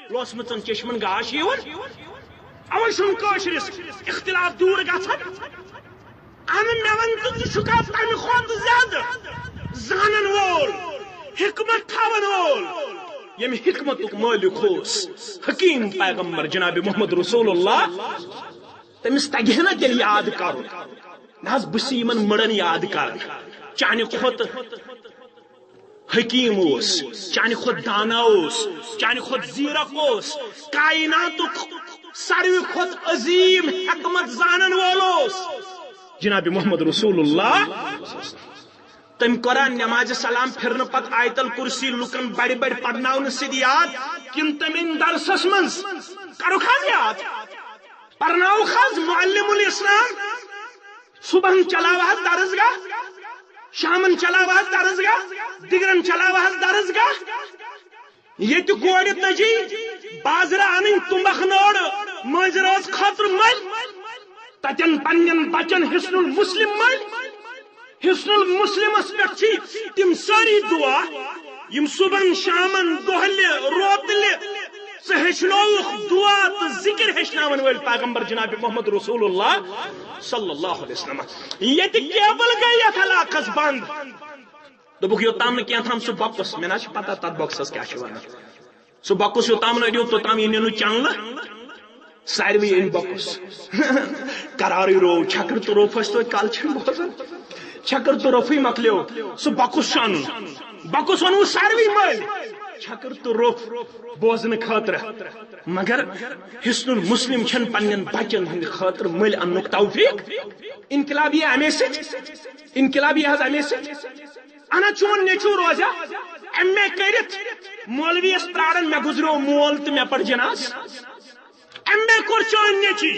لوسمچن چشمن گاش یور اوے چھن کاشرس اختلاف دور گژھان مے ون تو چھکا تمہ کھوت زیادہ زانن وول حکمت تھاون وول یم حکمتک مالک ہوس حکیم پیغمبر جناب محمد رسول اللہ تمس تگہ نا تیل یاد کرو نہ بس یمن مڑن یاد کر چانہ کھوت حکیم اوس چانہ کھوت دانا اوس چانہ کھوت زیرک اوس کائناتک ساروی کھوت عظیم حکمت زانن وول اوس جناب محمد رسول اللہ تم قرآن نماز سلام پھرن پت آیت الکرسی لکن بڑی بڑی پڑھناؤن سید یاد کن تم درسس من کرو خاص یاد پڑھناؤ خاص معلم الاسلام صبح چلاو درسگاہ شامن چلاو درسگاہ دگرن چلاو درسگاہ یہ گوڑ نجی بازر ان تمبخ نوڑ مز روز خطر مل تتن پنن بچن حسن المسلم مل حسن المسلمس پہ تم ساری دعا یم صبح شامن دہل روتل ہچنوک دعا تو ذکر ہچناون ول پیغمبر جناب محمد رسول اللہ صلی اللہ علیہ وسلم یہ کیبل گئی یت علاقس بند دبک یوتام کی تھام سہ بکس مے نا پتہ تر بکسس کیا سہ بکس یوتام نڑیو توتام یہ نو چنل ساروی ان بکس قرار رو چھکر تو روفس تو کل چھ بوزان چھکر تو روفی مکلیو سہ بکس ان بکس ون ساروی مل چھکر تو روف بوزن خاطر مگر حسن المسلم چھن پنن بچن ہند خاطر مل انک توفیق انقلابی امی انقلابی حض امی انا چون نیچو روزا ایم اے کرت مولوی اس پرارن میں گزرو مول تو میں پڑ جناز ایم اے کور چون نیچی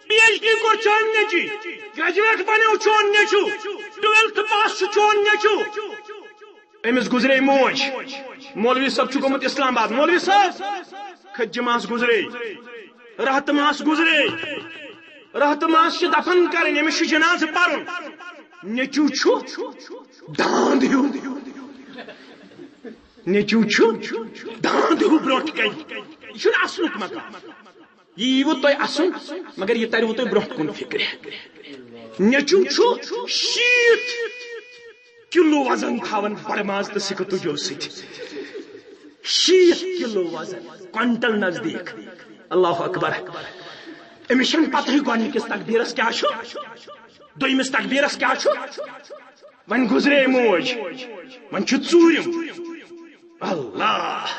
پی ایچ ڈی کور چون نیچی گریجویٹ بنو چون نیچو 12th پاس چون نیچو امس گزرے موج مولوی صاحب چھ گومت اسلام آباد مولوی صاحب کھجہ ماس گزرے رحت ماس گزرے رحت ماس دفن کرن امس جناز پرن نیچو چھ داند ہیو نیچو چھ داند ہیو برونٹ کن یہ اصلک مقام یہ تہ اصل مگر یہ ترو تہ برونٹ کن فکر نیچو چھ 60 کلو وزن تھاون بڑ ماز تو سکتو جو ست 60 کلو وزن کوئنٹل نزدیک اللہ اکبر امس چھن پتہ گۄڈنِکِس تقبیرس کیا دویمس تقبیرس کیا ون گزرے موج ون چھ ژوٗرِم اللہ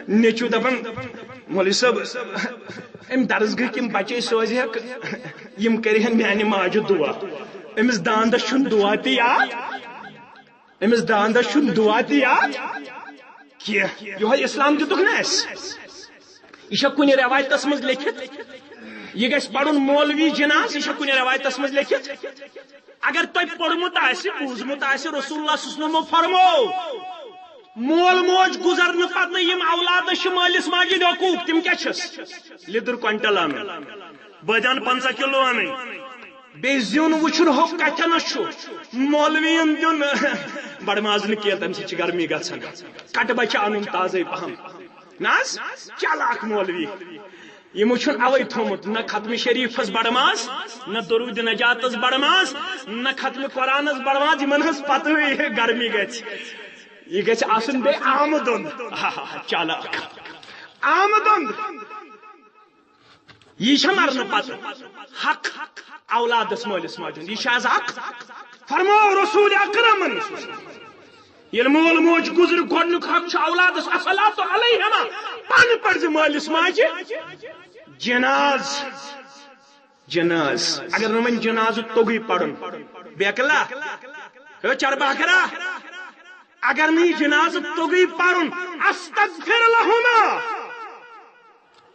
نیچو دپان مولوی صاحب ام درسگاہ کم بچے سوز یم کرہن میانہ ماجہ دعا امس داندس چھن دعا تہ یاد امس داندس چھن دعا تہ یاد یہ اسلام دتک نا یہ کن روایتس مز لکھت یہ گھس پڑھن مولوی جناز یہ کن روایتس مز لکھت اگر تہ پوڑمت بوزمت رسول اللہ صلی اللہ علیہ وسلم فرمو مول موج گزرنے پتہ یم اولاد مالس ماجہ حقوق تم کیا Lidder quintal in بادیان 50 kilo in be زیون وچن ہو کتنس مولوین دن بڑ ماز نکیل تم سی گرمی گھان کٹ بچہ ان تازے پہم ناز چالاک مولوی یمو چھن اوے تھومت نہ ختم شریفس بڑ ماز نہ درود نجاتس بڑ ماز نہ ختم قرآنس بڑ ماز یمن ہز پتہ گرمی گژھِ یہ گژھِ آسن بے آمدن چالاک آمدن یہ چھ مرن پتہ حق اولادس مالس ماجن یہ آز حق فرمو رسول اکرمن یل مول موج گزر گۄڈنیُک حق چھ اولادس الصلاۃ علیہما پن پڑھ مالس ماجہ جناز جناز اگر نہ من جناز توگی پڑھن بیکلا چرباکرا اگر نہیں جناز توگی پڑھن استغفر لہما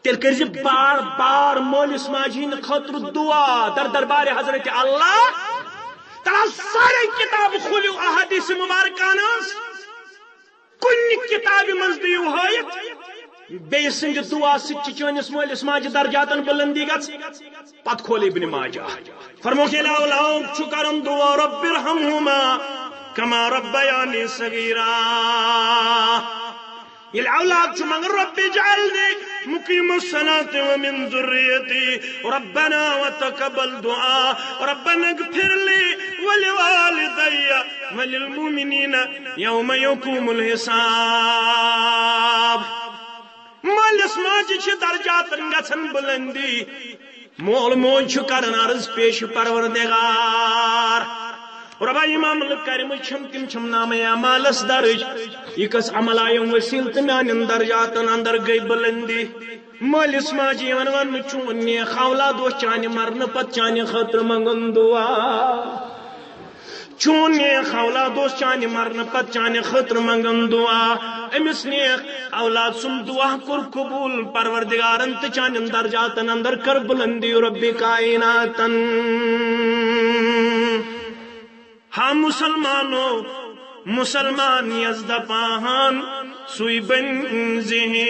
تیل کرز بار بار مولس ماجہ خاطر دعا در دربار حضرت اللہ تعالی سارے کتاب کھولیو احادیث مبارکان کن کتاب مز دیو ہایت بیس سنج دعا سچ چونس مولس ماجہ درجاتن بلندی گژھ پت کھول ابن ماجہ فرمو کہ لاؤ چھ کرن دعا رب ارحمہما کما ربیانی صغیرا يل اولاد مگر رب اجعلني مقيم الصلاة ومن ذريتي ربنا وتقبل دعاء ربنا اغفر لي ولوالدي وللمؤمنين يوم يقوم الحساب مالس ماجہ چھ درجاتن گژھن بلندی مول موج چھ کرن عرض پیش پروردگار ربا امام الکریم تم چھم نام اعمالس درج یہ کس عمل آیم وسیل تو میان درجاتن اندر گئی بلندی مالس ماجی ون چون نیک اولاد و چانہ مرن پت چانہ خاطر منگن دعا چون نیک اولاد چانہ مرن پت چانہ خاطر منگن دعا امس نیک اولاد سم دعا کر قبول پروردگارن تو چانہ درجاتن اندر کر بلندی رب کائناتن ہاں مسلمانوں مسلمان یزد پاہان سوئی بنزہیں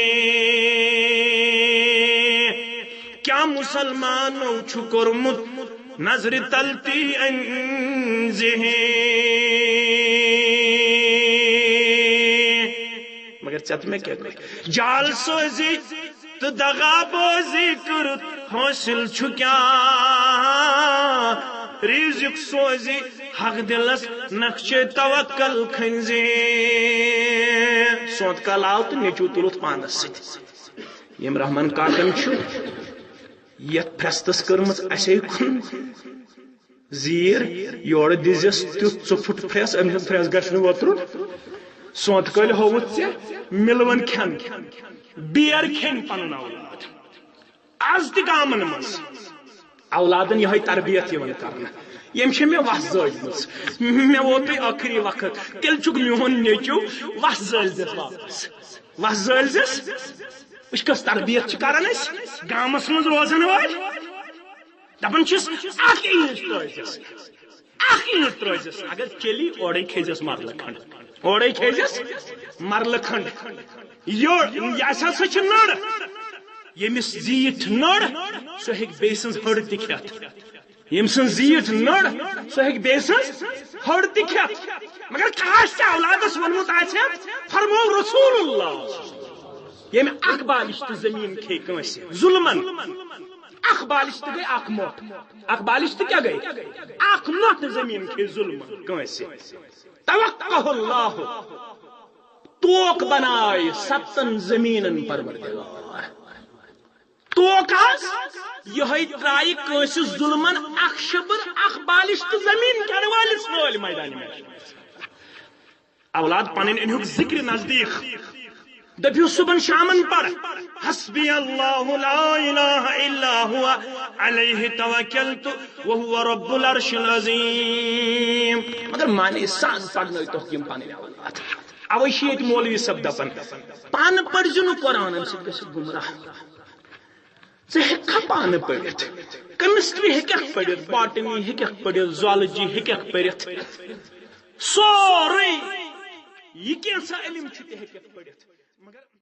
کیا مسلمانوں چھکرمت نظر تلتی انزہیں مگر چت میں کیا کریں جال سوزی تو دغا بوزی کرت حاصل چھکیا رزق سوزی حق دلس نقش توکل کھنزے سونت کال آو تو نیچو تلوت پانس ست یم رحمان کاکن چھو یت پرستس کرمت اسے کن زیر یور دیزیس تیت ژفٹ پریس ام پریس گھن وتر سونت کال ہوت ژے ملون کھین بیر کھین پنن اولاد آز تہ گامن مز اولادن یہ تربیت یوان کرنا یم میں وس زٲجمٕژ مے ووت ٲخری وقت تیٚلہِ چھُکھ میون نیٚچوٗ وس زٲلزٮ۪س واپس وس زٲلزٮ۪س وٕچھ کۄس تربیت چھِ کران أسۍ گامس منٛز روزن وٲلۍ دپان چھِس اکھ اینٹ ترٲوزٮ۪س اکھ اینٹ ترٲوزٮ۪س اگر چلی اورے کھیزٮ۪س مرلہٕ کھنڈ اورے کھیزٮ۪س مرلہٕ کھنڈ یہِ ہسا چھِ نٔر ییٚمِس زیٖٹھ نٔر سۄ ہیٚکہِ بیٚیہِ سٕنٛز ہڑ تہِ کھٮ۪تھ یم سن زیٹ نڑ سو ہیک بے سن ہڑ تہ کھٮ۪تھ مگر خاص تہ اولادس ونمت آسہِ فرمو رسول اللہ یم اکھ بالش تہ زمین کھے کٲنٛسہِ ظلمن اکھ بالش تہ گئی اکھ موٹ اکھ بالش تہ کیا گئی اکھ موٹ زمین کھے ظلمن کٲنٛسہِ توقع اللہ توک بنائے 7 زمینن پروردگار توک یہ ترائی کٲنٛسہِ ظلمن اکھ شبر اکھ بالش تو زمین کھٮ۪نہٕ وٲلِس وٲلۍ میدان میں اولاد پنٕنۍ أنۍہوکھ ذکر نزدیک دپیو صبحن شامن پر حسبی اللہ لا الہ الا ہوا علیہ توکلت وہو رب العرش العظیم مگر معنی سان پرنٲوتوکھ یم پنٕنۍ اولاد اوے چھِ ییٚتہِ مولوی صٲب دپان پانہٕ پٔرزِ نہٕ قرآن امہِ سۭتۍ گژھِ گمراہ ژٕ ہیٚککھا پانہٕ پٔرِتھ کیمسٹری ہیٚککھ پٔرِتھ باٹنی ہیٚککھ پٔرِتھ زالجی ہیٚککھ پٔرِتھ سورُے یہ کینٛژھا علم چھُ تہِ ہیٚککھ پٔرِتھ مگر